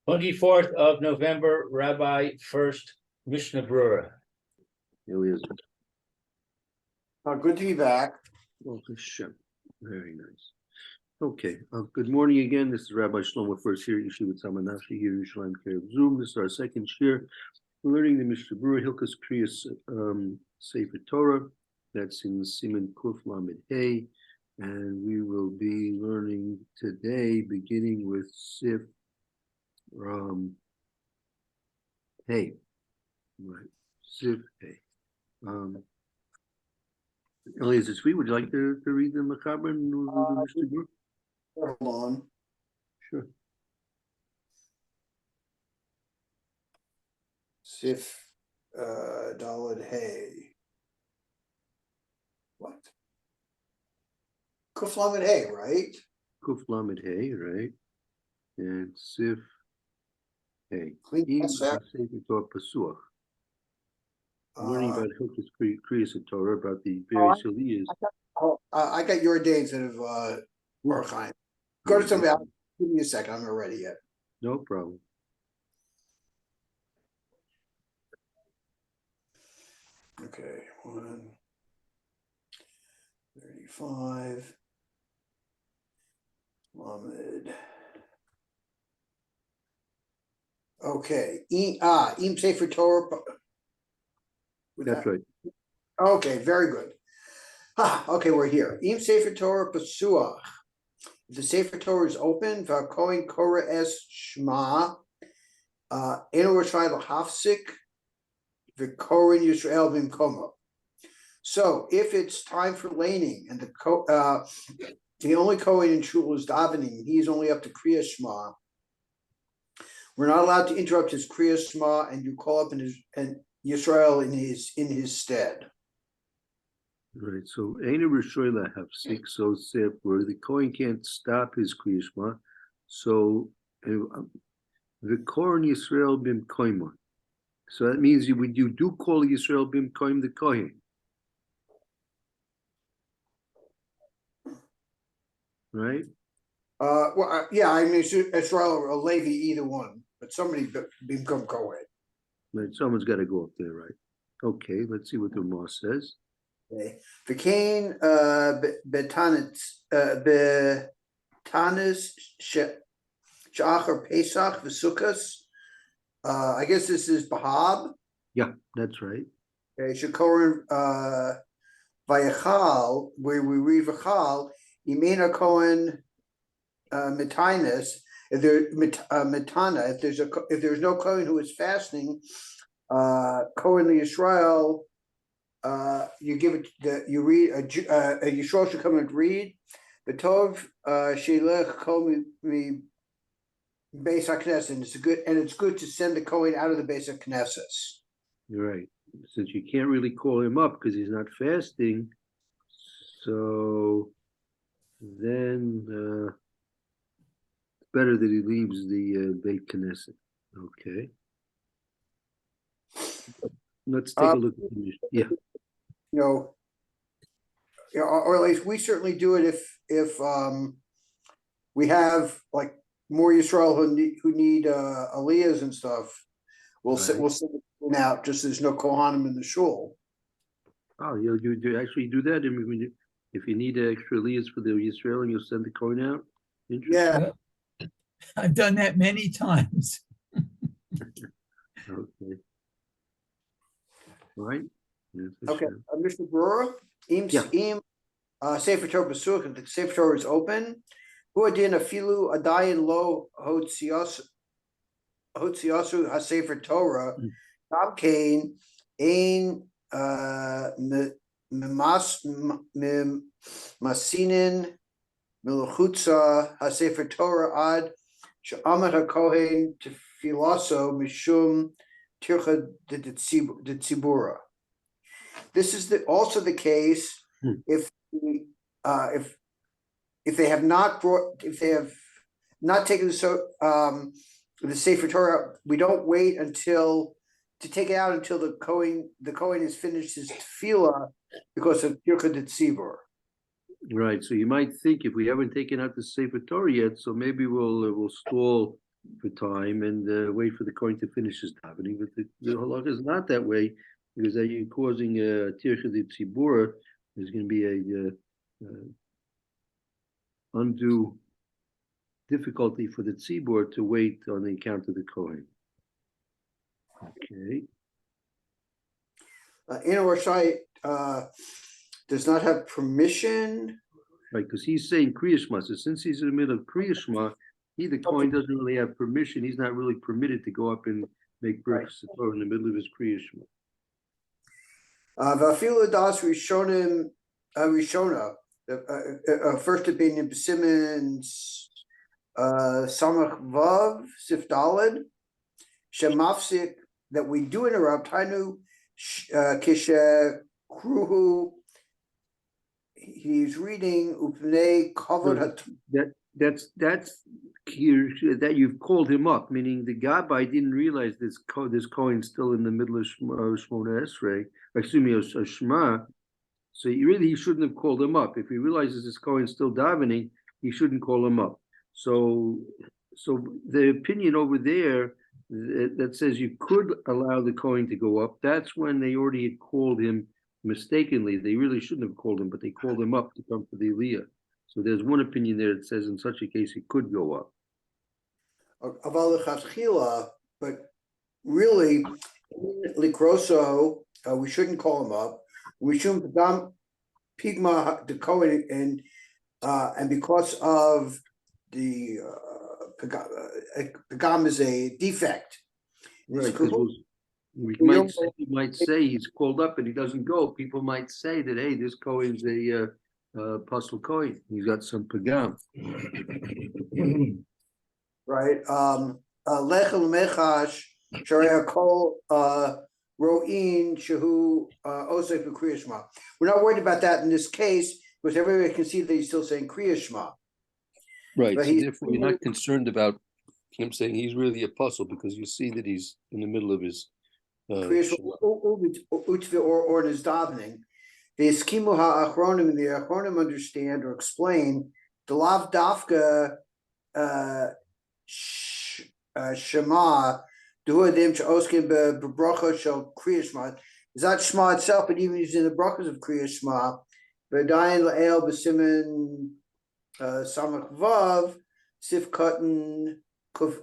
24th of November, Rabbi Furst, Mishna Berura. Here he is. Good to be back. Oh, Hashem. Very nice. Okay. Good morning again. This is Rabbi Shlomo Furst here at Yeshivat Samanashi here in Yerushalayim Care Zoom. This is our second shir. We're learning the Mishna Berura Hilchos Kriyas Sefer Torah. That's in Siman Kuf Lamed Hey. And we will be learning today, beginning with Sif Hey. Right. Sif Hey. Eliezer Tzvi, would you like to read the Machaber and the Mishna Berura? Hold on. Sure. Sif Daled Hay. What? Kuf Lamed Hay, right? Kuf Lamed Hey, right? And Sif Hey. Clean Im Pesach. HaSefer Torah Pasuach. Learning about Hilchos Kriyas Torah, about the Oh, various aliyahs. I got your day instead of Orchaim. Go to somebody else. Give me a second. I'm not ready yet. No problem. Okay, 135. Lamed. Okay. Im Sefer Torah. That's right. Okay, very good. Okay, we're here. Im Sefer Torah Pasuach. If the Sefer Torah is open, V'Kohen Korah Es Shema, Eno Rishai L'Hafsik, V'Kohen Yisrael B'Mkomo. So, if it's time for Laining and the only Kohen in Shul is davening, he's only up to Kriya Shema. We're not allowed to interrupt his Kriya Shema, and you call up and Yisrael in his stead. Right. So Eina Rishoyla have six. So where the Kohen can't stop his Kriya Shema. So the Kohen Yisrael bim koimon. So that means you do call Yisrael bim koim the Kohen. Right? Yeah, I mean Israel or Levi, either one, but somebody become Kohen. Right. Someone's got to go up there, right? Okay. Let's see what the Ramah says. Okay. V'kein betanis she'achar Pesach v'sukkos. I guess this is Bahab. Yeah, that's right. Okay, shekorin vayachal, where we read v'chal, imena Kohen metanis. If there metana, if there's no Kohen who is fasting, Kohen Yisrael. You give it you read a Yisrael should come and read the Tov Sheilech Kol Mi Beis HaKnesset, and it's good to send the Kohen out of the Beis HaKnesset. You're right. Since you can't really call him up because he's not fasting, so then it's better that he leaves the Beit Knesset. Okay. Let's take a look at the yeah. Or at least we certainly do it if we have like more Yisrael who need aliyahs and stuff. We'll send it out just there's no Kohanim in the shul. Oh, you actually do that? If you need extra aliyahs for the Yisrael, and you'll send the coin out. Yeah, I've done that many times. Okay. All right. okay. Mishna Berura, Im Sefer Torah Pasuach, if the Sefer Torah is open, Hu Adin Afilu Adayin Lo Hotziasu HaSefer Torah, Tam Kain Ein Masinin Melchutza HaSefer Torah Ad She'amad HaKohen Tefilaso Mishum Tircha de Tzibura. This is also the case if they have not taken the Sefer Torah. We don't wait to take it out until the Kohen has finished his tefillah because of Tircha de Tzibur. Right. So you might think if we haven't taken out the Sefer Torah yet, so maybe we'll stall for time and wait for the Kohen to finish his davening. But the halakha is not that way, because that you're causing a tircha de tzibura. There's going to be a undue difficulty for the tzibur to wait on the account of the Kohen. Okay. Rashai does not have permission. Right, because he's saying Kriya Shema. So since he's in the middle of Kriya Shema, the Kohen doesn't really have permission. He's not really permitted to go up and make Berurah Torah in the middle of his Kriya Shema. Vafilu das Rishona, first opinion, Simmons, Samach Vav, Sif Dalad, Shemafsik, that we do interrupt, Hainu, Kisha Kruhu, he's reading Upnei Kavod. That's here that you've called him up, meaning the Gabbai didn't realize this Kohen's still in the middle of Shmona Esrei, excuse me, a Shema. So he shouldn't have called him up. If he realizes this Kohen's still davening, he shouldn't call him up. So the opinion over there that says you could allow the Kohen to go up, that's when they already had called him mistakenly. They really shouldn't have called him, but they called him up to come for the Aliyah. So there's one opinion there that says in such a case he could go up. But really, Likroso, we shouldn't call him up. We shouldn't Pigma the Kohen, and because of the Pagam is a defect. Right, we might say he's called up and he doesn't go. People might say that, hey, this Kohen's a Apostle Kohen. He's got some Pagam. Right. Lechel Mechash, Sharia Kol Ro'in Shehu Osef Kriya Shema. We're not worried about that in this case because everybody can see that he's still saying Kriya Shema. Right. So therefore, you're not concerned about him saying he's really the apostle because you see that he's in the middle of his Kriya Shema or in his davening. The Eskimu HaAchronim, the Achronim understand or explain the Lav Dafka Shema. Is that Shema itself, but even using the brachas of Kriya Shema, V'dayin La'el B'simen Samach Vav, Sif Katan Kuf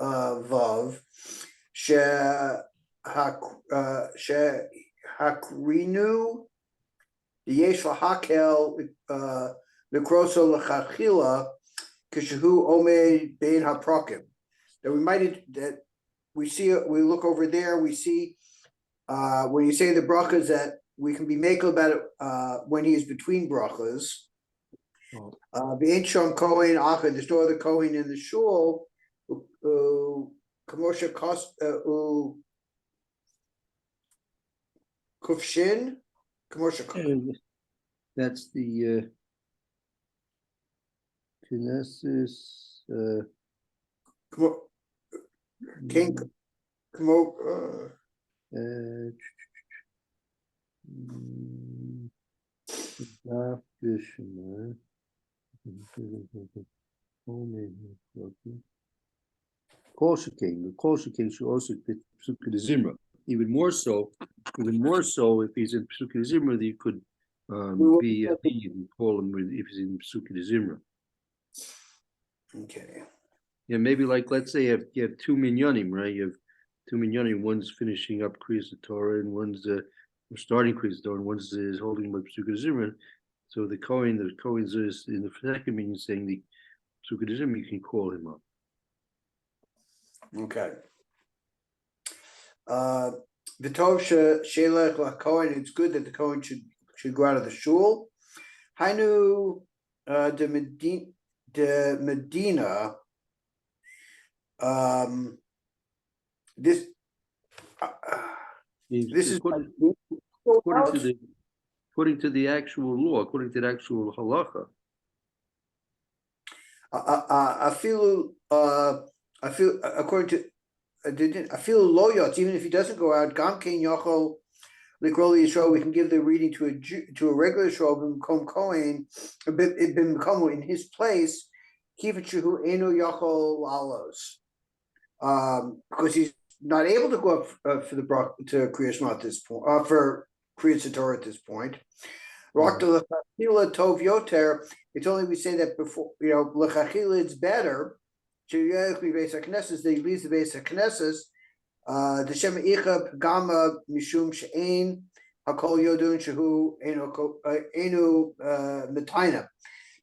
Vav, She Hakrinu, Yesh Lahakel Mikroso Lachachila, Kishahu Omed Bein HaProkim. That we see, we look over there, we see when you say the brachas that we can be makel about it when he is between brachas. The ancient Kohen Achad, there's no other Kohen in the shul. Kamosha Kost Kufshin, Kamosha. That's the Knesset. King Even more so if he's in Pesukei Zimra, he could be call him if he's in Pesukei Zimra. Okay. Yeah, maybe like let's say you have two minyanim, right? You have two minyanim. One's finishing up Kriyas Torah, and one's starting Kriyas Torah, and one's is holding up Pesukei Zimra. So the Kohen's is in the second minyan saying the Pesukei Zimra. You can call him up. Okay. V'tov shelech laKohen. It's good that the Kohen should go out of the shul. Hainu de Medina. This is according to the actual law, according to the actual halacha. I feel according to I feel loyot. Even if he doesn't go out, Gamkein Yochol Likroli Yisrael, we can give the reading to a regular Yisrael B'Mkom Kohen, in his place. Kivachuhu Enu Yachol Lalos. Because he's not able to go up for the to Kriya Shema at this point, for Kriya Torah at this point. Tov Yoter. It's only we say that before, L'chachila it's better. That he leaves the base of Knesses. The Shema Icha Pagama Mishum She'ein Hakol Yodun Shehu Enu Metaina.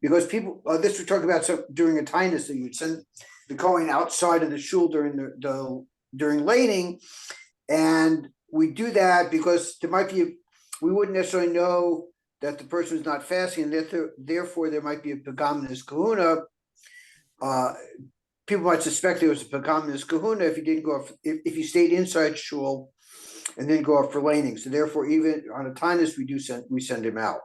Because people, this we're talking about during a tinus, that you'd send the Kohen outside of the shul during during Laining, and we do that because there might be we wouldn't necessarily know that the person is not fasting, and therefore there might be a pagaminus kahuna. People might suspect there was a pagaminus kahuna if you didn't go off, if you stayed inside shul and then go off for Laining. So therefore, even on a tinus, we send him out.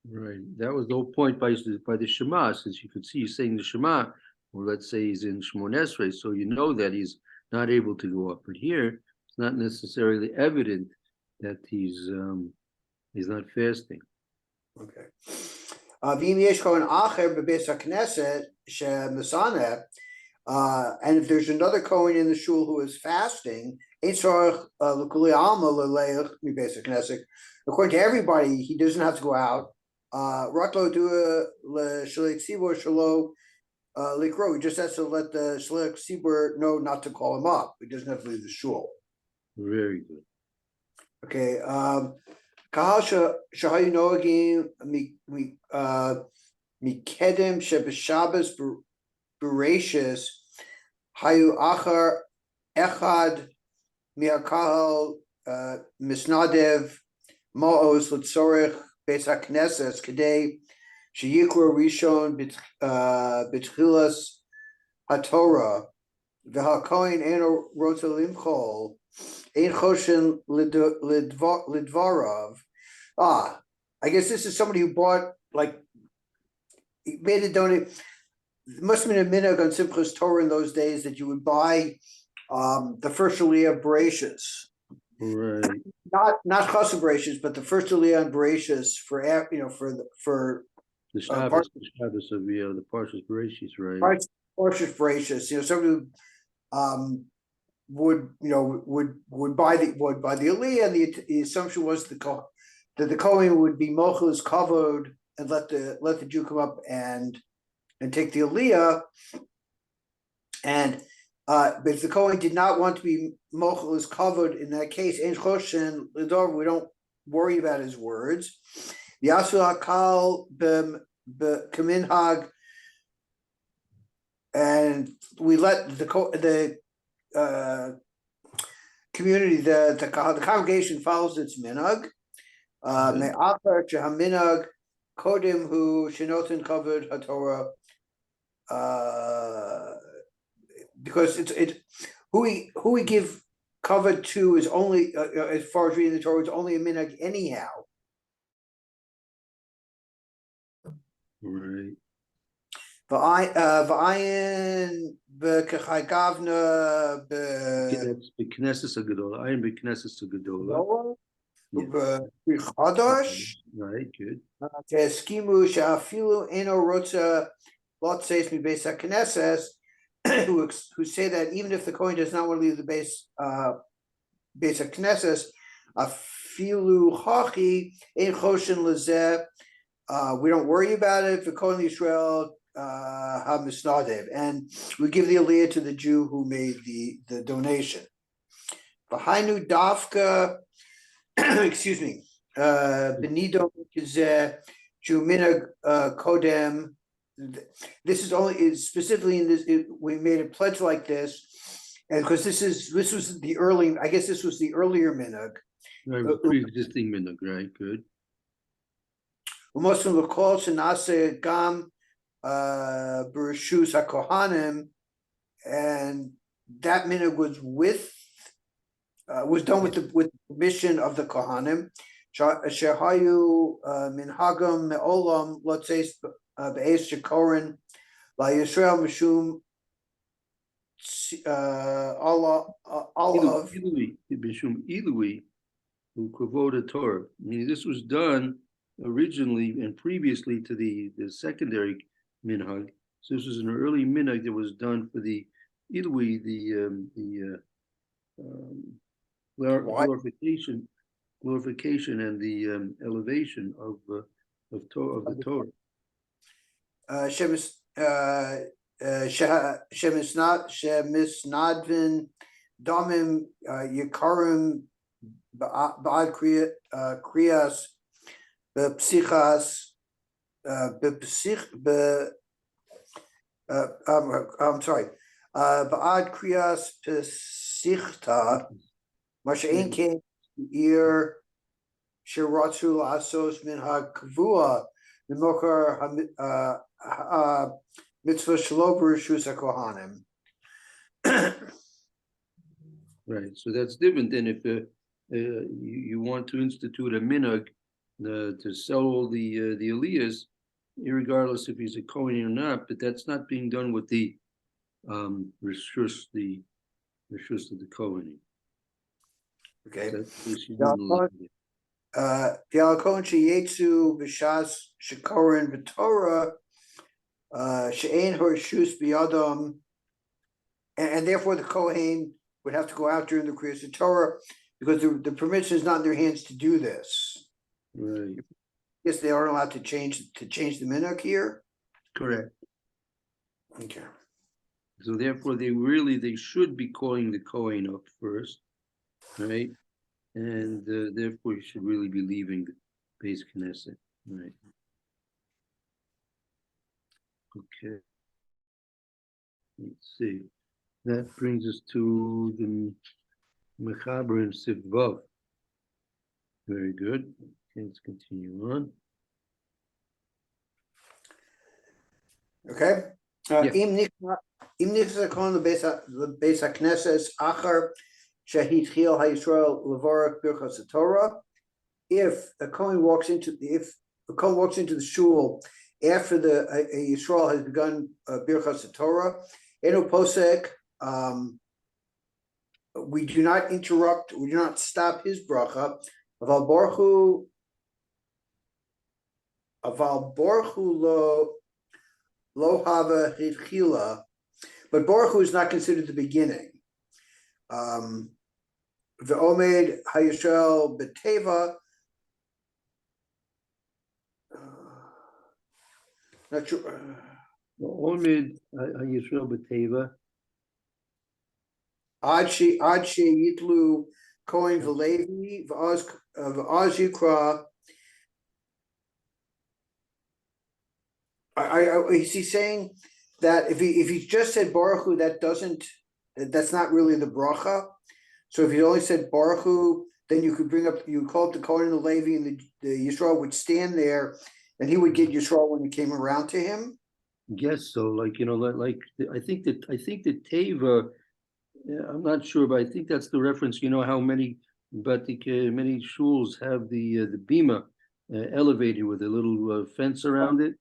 Right. That was the whole point by the Shema, since you could see he's saying the Shema, or let's say he's in Shmon Esrei, so you know that he's not able to go up. But here, it's not necessarily evident that he's not fasting. Okay. And if there's another Kohen in the shul who is fasting, according to everybody, he doesn't have to go out. He just has to let the Shliach Tzibur know not to call him up. He doesn't have to leave the shul. Very good. Okay. Kahal shahayu noagim mikedem shebeshabbos bereshis hayu achar echad miakahal misnadev maos letzorich beis hakneses kedei sheyikro rishon betchilas haTorah v'hakohen eno rotza limchol ein choshen lidvarav. I guess this is somebody who bought, he made a donation. It must have been a minhag on Simchas Torah in those days that you would buy the first aliyah of Bereshis. Right. Not chassid Bereshis, but the first aliyah on Bereshis for the Shabbos of the Parshas Bereshis, right? Parshas Bereshis. Somebody who would buy the aliyah, and the assumption was that the Kohen would be mochus kavod and let the Jew come up and take the aliyah, and but if the Kohen did not want to be mochus kavod in that case, ein choshen lidor, we don't worry about his words. Yasu hakal b'kaminhag, and we let the community, the congregation follows its minhag. Me'achar shehaminhag kodim hu shenotin kavod haTorah, because it's who we give kavod to is only as far as reading the Torah, it's only a minhag anyhow. Right. V'ayin b'kechai gavna That's b'knesses hagedola. I am b'knesses hagedola. b'chadash. Right. Good. Teskimu she'afilu eno rotza lot says mi beis haknesses, who say that even if the Kohen does not want to leave the beis haknesses, afilu hachi ein choshen lezeh. We don't worry about it. For Kohen Yisrael ha-misnadev, and we give the aliyah to the Jew who made the donation. V'hainu dafka, excuse me, benido kizeh minhag kodem. This is specifically in this. We made a pledge like this, and because this was the early. I guess this was the earlier minhag. Pre-existing minhag, right? Good. U'mosum l'kol shenase gam b'reshus hakohanim, and that minhag was done with the permission of the kohanim. Shehayu minhagam me'olam lotzeis be'es shekorin la'Yisrael mishum olav mishum ilui u'kavod Torah. I mean, this was done originally and previously to the secondary minhag, So this was an early minhag that was done for the Ilui, Why? glorification and the elevation of the Torah. Shemisnadvin Domim Yikarim Ba'ad Kriyas Bepsichas I'm sorry. Ba'ad Kriyas Pesichta Mashain King Ir Shiratsu Asos Min HaKvua Nimokar Mitzvah Shalover Shusa Kohanim. Right, so that's different than if you want to institute a minhag to sell all the aliyahs, irregardless if he's a Kohen or not, but that's not being done with the rishus of the Kohen. Okay. So Yalakon Sheyetsu B'Shas Shekorin B'Torah She'ein Horshus B'Yadam, and therefore the Kohen would have to go out during the Kriyas of Torah because the permission is not in their hands to do this. right, Yes, they aren't allowed to change the minhag here. correct. Okay. So therefore, they should be calling the Kohen up first, right? And therefore, you should really be leaving the base Knesset, right? Okay. Let's see. That brings us to the Mechaber and Sivvav. Very good. Okay, let's continue on. Okay. Yeah. Im nichsa kon lebeis hakneses achar shehitchil haYisrael levorach birchas Torah. If a Kohen walks into the shul after the Yisrael has begun birchas Torah, eno posek, we do not interrupt, we do not stop his bracha. Aval borchu lo hava hitchila, but Baruch Hu is not considered the beginning. The Omed HaYisrael B'Teva, not sure. Omed HaYisrael B'Teva. Ad she yitlu Kohen v'Levi v'az yikra. Is he saying that if he just said Baruch Hu, that's not really the bracha? So if he only said Baruch Hu, then you call it the Kohen and the Levi, and the Yisrael would stand there, and he would get Yisrael when he came around to him. Guess so. Like I think that Teva. I'm not sure, but I think that's the reference. You know how many shuls have the bima elevated with a little fence around it.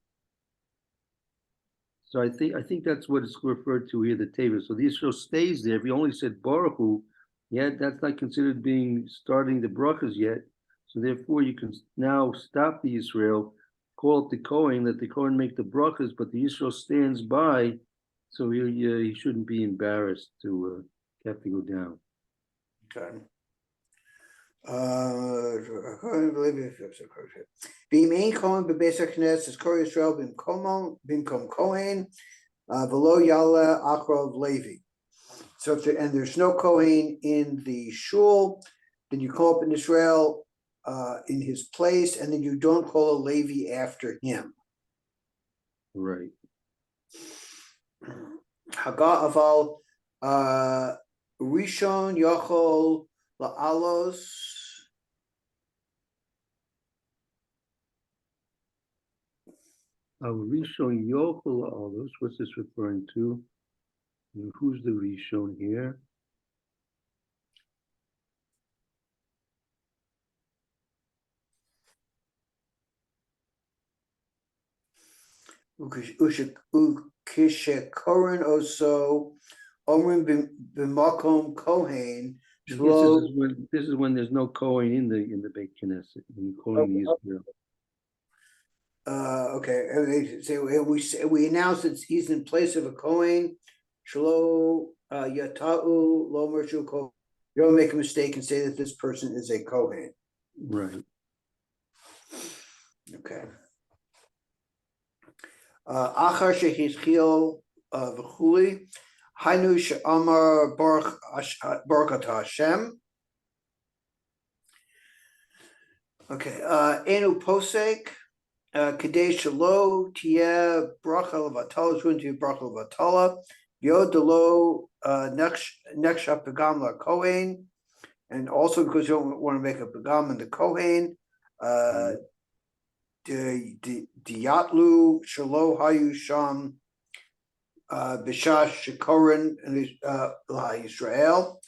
So I think that's what it's referred to here, the Teva. So the Yisrael stays there. If you only said Baruch Hu, yet that's not considered starting the brachas yet. So therefore, you can now stop the Yisrael, call it the Kohen, let the Kohen make the brachas, but the Yisrael stands by, so he shouldn't be embarrassed to have to go down. Okay. Being ein Kohen bebeis haknes is Kor Yisrael bimkom Kohen v'lo yala achrov Levi. So and there's no Kohen in the shul, then you call up in Israel in his place, and then you don't call a Levi after him. Right. Haga aval Rishon Yochol La'alos. Rishon Yochel La'alos. What's this referring to? And who's the Rishon here? Ukishekorin oso omrim b'makom kohen. This is when there's no Kohen in the Beit Knesset, when you're calling the Israel. Okay, they say, we announce that he's in place of a Kohen, Shalo, Yata'u, Lo Mershu Kohen. You don't make a mistake and say that this person is a Kohen. Right. Okay. Achar shehitchil v'chuli, Hainu she'amar Baruch Atah Hashem. Okay, Enu Posek, Kadei Shalo, Tia Bracha Levatala, it's going to be Bracha Levatala, Yod Delo, Neksha Pagam La Kohen, and also because you don't want to make a Pagam in the Kohen, Diatlu Shalo Hayu Sham, Bishash Shekorin, and Israel,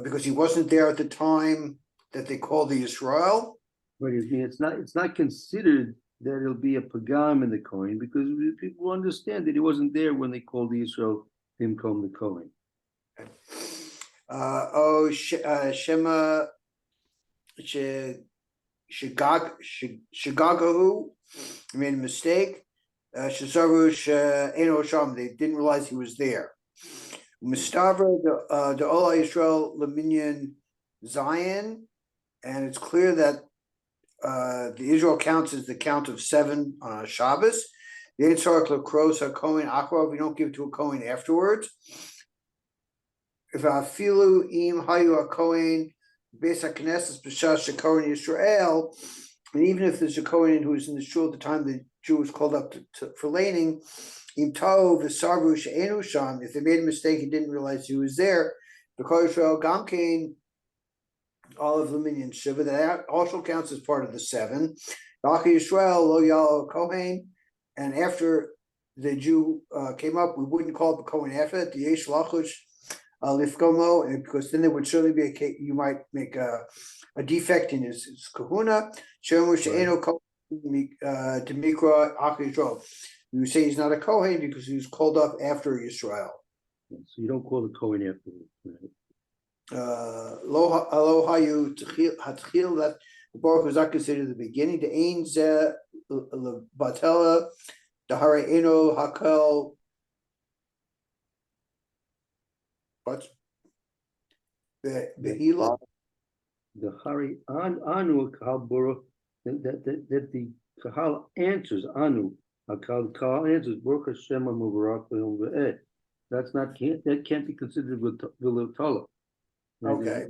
because he wasn't there at the time that they called the Israel. But it's not considered that it'll be a pagam in the Kohen because people understand that he wasn't there when they called the Israel Bimkom the Kohen. Shema Shigagahu made a mistake. Shazaru Eno Sham, they didn't realize he was there. Mustafa the Ola Israel Laminian Zion, and it's clear that the Israel counts as the count of 7 on Shabbos. The Eitzarach Lakros HaKohen Achrav, we don't give it to a Kohen afterwards. If Afilu Im Hayu HaKohen Beis HaKnesses B'Shash HaKohen Yisrael, and even if there's a Kohen who was in the shul at the time the Jew was called up for Laining, Im Tov V'Sarvu She'enu Sham, if they made a mistake, he didn't realize he was there. Because Israel Gamkein all of Laminian Shiva, that also counts as part of the 7. Yisrael Lo Yal Kohen, and after the Jew came up, we wouldn't call it the Kohen after that, the Yesh Lachush Lifkomo, and because then there would certainly be you might make a defect in his kahuna. Demikra Ach Yisrael. You say he's not a Kohen because he was called up after Yisrael. So you don't call the Kohen afterwards. Right? Lo hayu hatchil, that the Baruch was not considered the beginning. The ein ze batela the hare eno hakel. What? The Elah. The Hari Anu Kahal Baruch that the Kahal answers Anu Kahal answers Baruch Hashem Mubarak Ve'ed. That can't be considered Vilotala. Okay.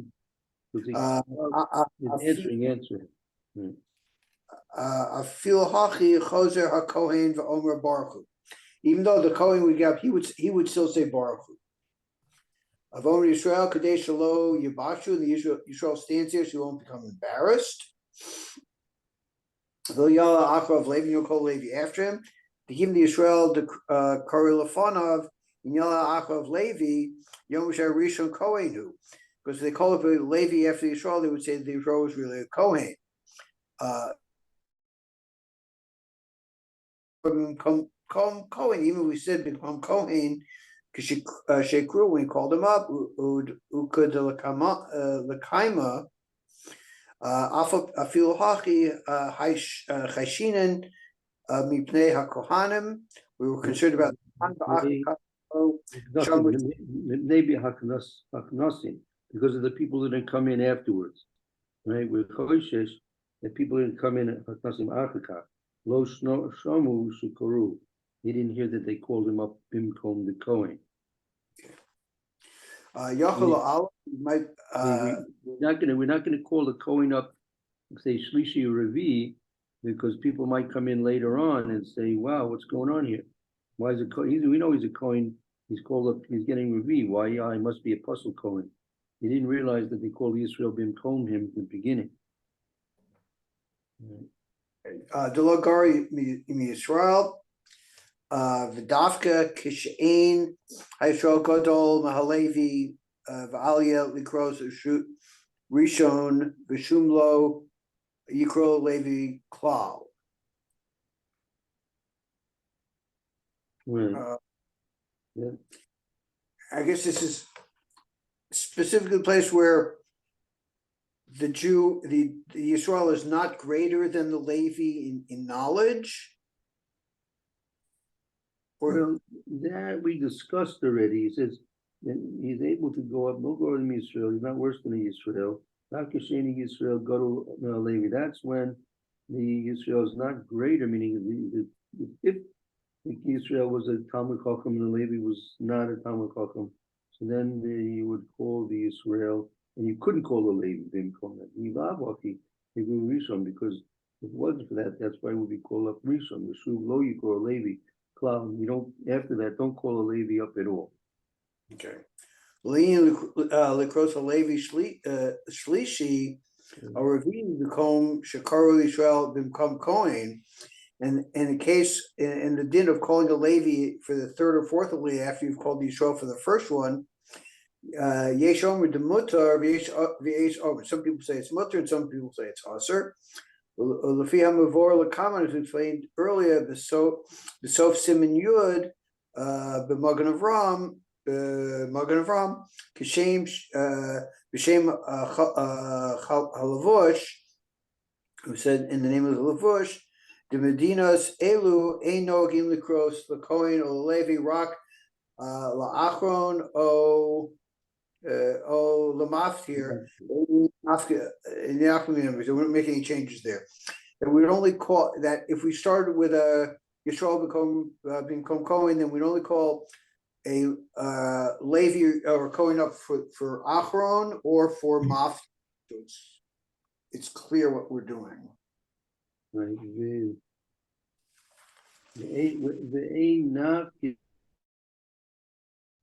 Answering. Afil hachi choser hakohen v'omer baruch. Even though the Kohen we got, he would still say baruch. Avon Yisrael kadesh lo yibashu. The Yisrael stands here, so you won't become embarrassed. V'yala achrav Levi, you'll call Levi after him. To give the Yisrael the kari lefanov yala achrav Levi yom rishon kohenu. Because if they call it Levi after the Yisrael, they would say the Yisrael was really a Kohen. Kohen, even we said become Kohen, because Shekru, when he called him up, Ukud Lakaima, Afil Hachi, Chashinen, Mipnei HaKohanim, we were concerned about maybe Haknosim, because of the people that didn't come in afterwards. Right? With Choshesh, the people didn't come in at Haknosim Achaka. Lo Shomu Shikoru. He didn't hear that they called him up Bimkom the Kohen. We're not gonna call the Kohen up, say Shlishi or Revi, because people might come in later on and say, "Wow, what's going on here? Why is it? We know he's a Kohen. He's called up. He's getting Revi. Why? He must be Apostle Kohen." He didn't realize that they called Israel Bimkom him at the beginning. Delogari Yisrael, V'davka Kishain Yisrael Gadol Mahalevi V'Aliyah Likros Rishon V'Shumlo Yikro Levi Klal. Yeah. I guess this is specifically the place where the Jew, the Yisrael is not greater than the Levi in knowledge? Or, Well, that we discussed already. He says that he's able to go up, no go to Israel. He's not worse than the Israel. Nakasheni Israel, go to Levi. That's when the Israel is not greater, meaning if Israel was a Talmud Chacham and the Levi was not a Talmud Chacham, so then you would call the Israel, and you couldn't call the Levi. Didn't call that Yivavaki. They were Rishon because if it wasn't for that, that's why it would be called up Rishon. The Shuv Lo Yikor Levi. You don't after that. Don't call a Levi up at all. okay. Laining Likros Levi Shlishi, a ravine become Shakaru Yisrael become Kohen. And in the case, in the din of calling a Levi for the third or fourth Levi after you've called Yisrael for the first one, Yesh Omer de Mutar, V'yesh Omer. Some people say it's Mutar and some people say it's Aser. Lefi HaMavor L'Kaman, as we explained earlier, B'sof Siman Yud, B'Magen Avram, Kishem B'Shem Halavush, who said in the name of the Lavush, the Medinas Elu Ein Nogim Likros LaKohen or Levi Rak La'achron O Lamaftir. So we don't make any changes there. And we would only call that if we started with a Yisrael become Kohen, then we'd only call a Levi or Kohen up for Achron or for Maftir. So it's clear what we're doing. Right. The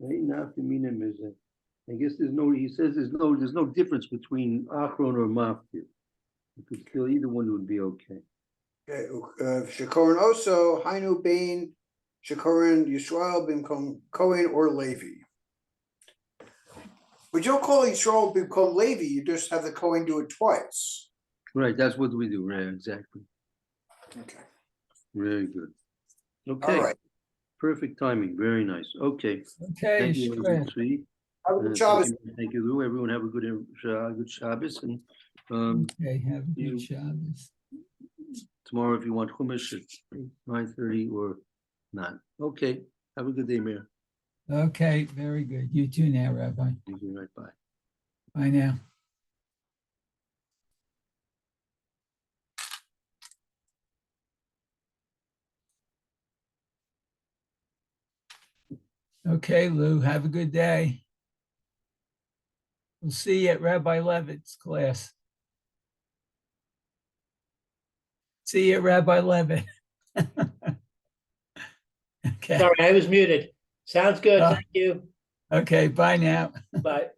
Nafkaminim is I guess there's no. He says there's no difference between Achron or Maftir. You could kill either one; would be okay. Okay. Shakoran also Hainu Bain Shakoran Yisrael become Kohen or Levi. But you don't call Yisrael become Levi. You just have the Kohen do it twice. Right. That's what we do. Right. Exactly. Okay. Very good. Okay. All right. Perfect timing. Very nice. Okay. Okay, Thank you, Shreya. Tzvi. Have a good Shabbos. Thank you, Lou. Everyone have a good Shabbos, and Okay, have a you- good Shabbos. tomorrow if you want Chumash at 9:30 or not. Okay. Have a good day, Mayor. Okay, very good. You too now, Rabbi. Thank you. Right. Bye. Bye now. Okay, Lou, have a good day. We'll see you at Rabbi Levitt's class. See you at Rabbi Levitt. Okay, Sorry, I was muted. Sounds good. Oh. Thank you. okay, bye now. Bye.